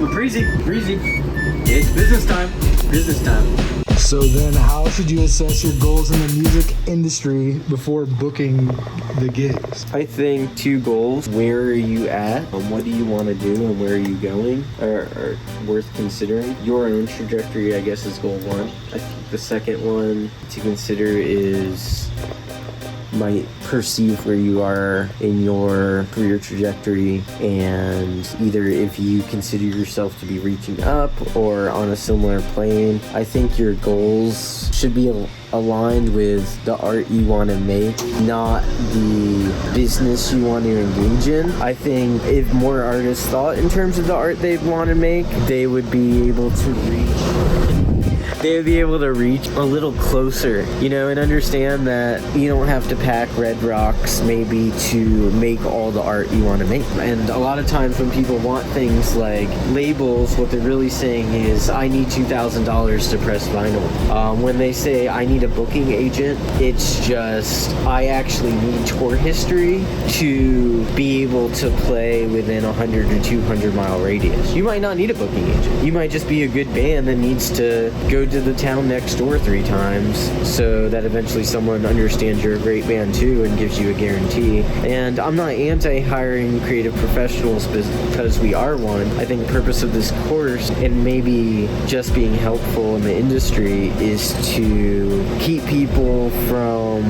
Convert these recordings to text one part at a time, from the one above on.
Breezy. It's business time. So then how should you assess your goals in the music industry before booking the gigs? I think 2 goals. Where are you at? What do you want to do and where are you going are worth considering. Your own trajectory, I guess, is goal 1. I think the second one to consider is might perceive where you are in your career trajectory, and either if you consider yourself to be reaching up or on a similar plane. I think your goals should be aligned with the art you want to make, not the business you want to engage in. I think if more artists thought in terms of the art they'd want to make, they would be able to reach a little closer, and understand that you don't have to pack red rocks maybe to make all the art you want to make. And a lot of times when people want things like labels, what they're really saying is, I need $2,000 to press vinyl. When they say I need a booking agent, it's just, I actually need tour history to be able to play within 100 or 200 mile radius. You might not need a booking agent. You might just be a good band that needs to go to the town next door 3 times so that eventually someone understands you're a great band too and gives you a guarantee. And I'm not anti-hiring creative professionals because we are one. I think the purpose of this course, and maybe just being helpful in the industry, is to keep people from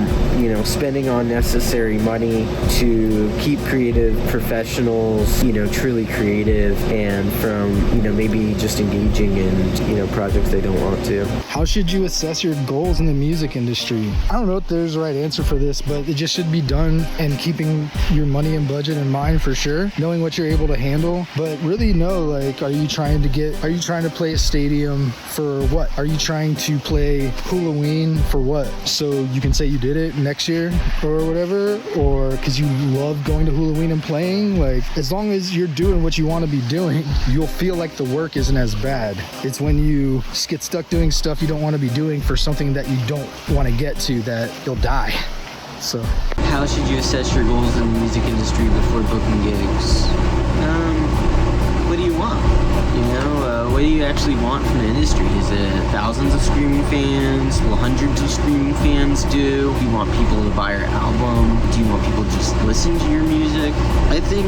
spending unnecessary money, to keep creative professionals truly creative, and from maybe just engaging in projects they don't want to. How should you assess your goals in the music industry? I don't know if there's a right answer for this, but it just should be done and keeping your money and budget in mind for sure, knowing what you're able to handle. But really know, are you trying to play a stadium for what? Are you trying to play Halloween for what? So you can say you did it next year or whatever, or because you love going to Halloween and playing. As long as you're doing what you want to be doing, you'll feel like the work isn't as bad. It's when you get stuck doing stuff you don't want to be doing for something that you don't want to get to that you'll die. So how should you assess your goals in the music industry before booking gigs? What do you want? What do you actually want from the industry? Is it thousands of streaming fans? Will hundreds of streaming fans do? Do you want people to buy your album? Do you want people to just listen to your music? I think,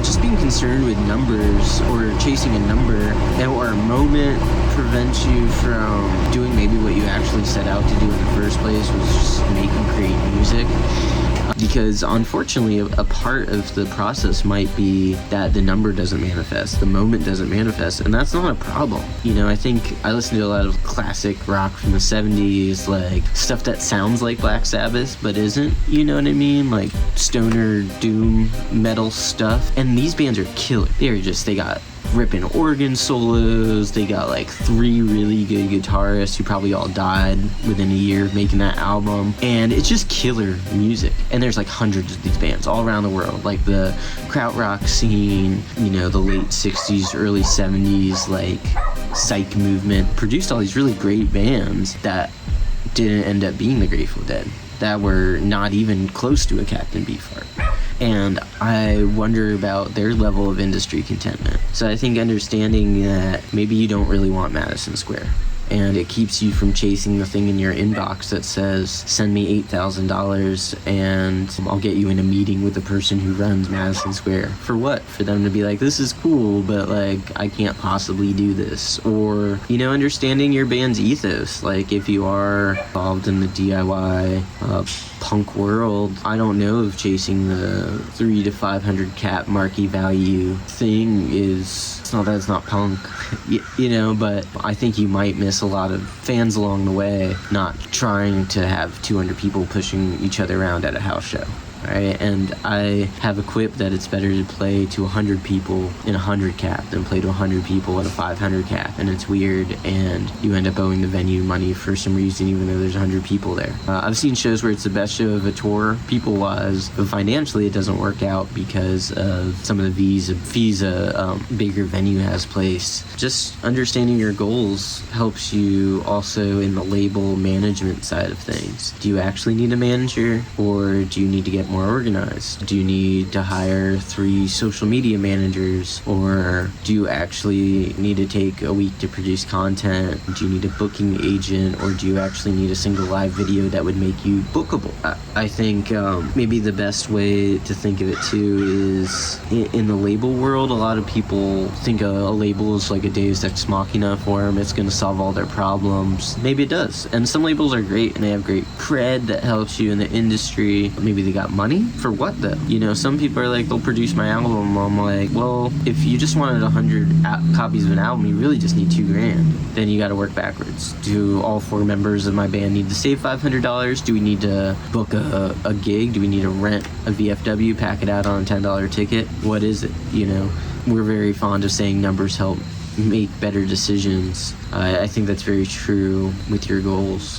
just being concerned with numbers or chasing a number or a moment prevents you from doing maybe what you actually set out to do in the first place, was just make and create music. Because unfortunately, a part of the process might be that the number doesn't manifest, the moment doesn't manifest, and that's not a problem. I think I listen to a lot of classic rock from the 70s, like stuff that sounds like Black Sabbath but isn't, you know what I mean? Like stoner doom metal stuff. And these bands are killer. They got ripping organ solos. They got 3 really good guitarists who probably all died within a year of making that album, and it's just killer music. And there's hundreds of these bands all around the world, the krautrock scene, the late 60s, early 70s, psych movement produced all these really great bands that didn't end up being the Grateful Dead, that were not even close to a Captain Beefheart. And I wonder about their level of industry contentment. So I think understanding that maybe you don't really want Madison Square, and it keeps you from chasing the thing in your inbox that says, send me $8,000 and I'll get you in a meeting with the person who runs Madison Square. For what? For them to be like, this is cool, but I can't possibly do this. Or, understanding your band's ethos. If you are involved in the DIY punk world, I don't know if chasing the 300 to 500 cap marquee value thing is, it's not that it's not punk, but I think you might miss a lot of fans along the way, not trying to have 200 people pushing each other around at a house show. Right? And I have a quip that it's better to play to 100 people in a 100 cap than play to 100 people at a 500 cap. And it's weird, and you end up owing the venue money for some reason, even though there's 100 people there. I've seen shows where it's the best show of a tour, people-wise, but financially it doesn't work out because of some of the fees a bigger venue has placed. Just understanding your goals helps you also in the label management side of things. Do you actually need a manager, or do you need to get more more organized? Do you need to hire 3 social media managers, or do you actually need to take a week to produce content? Do you need a booking agent, or do you actually need a single live video that would make you bookable? I think maybe the best way to think of it too is in the label world, a lot of people think a label is like a deus ex machina for them. It's going to solve all their problems. Maybe it does. And some labels are great and they have great cred that helps you in the industry. Maybe they got money. For what though? You know, some people are like, they'll produce my album. I'm like, well, if you just wanted 100 copies of an album, you really just need $2,000. Then you got to work backwards. Do all 4 members of my band need to save $500? Do we need to book a gig? Do we need to rent a VFW, pack it out on a $10 ticket? What is it? You know, we're very fond of saying numbers help make better decisions. I think that's very true with your goals.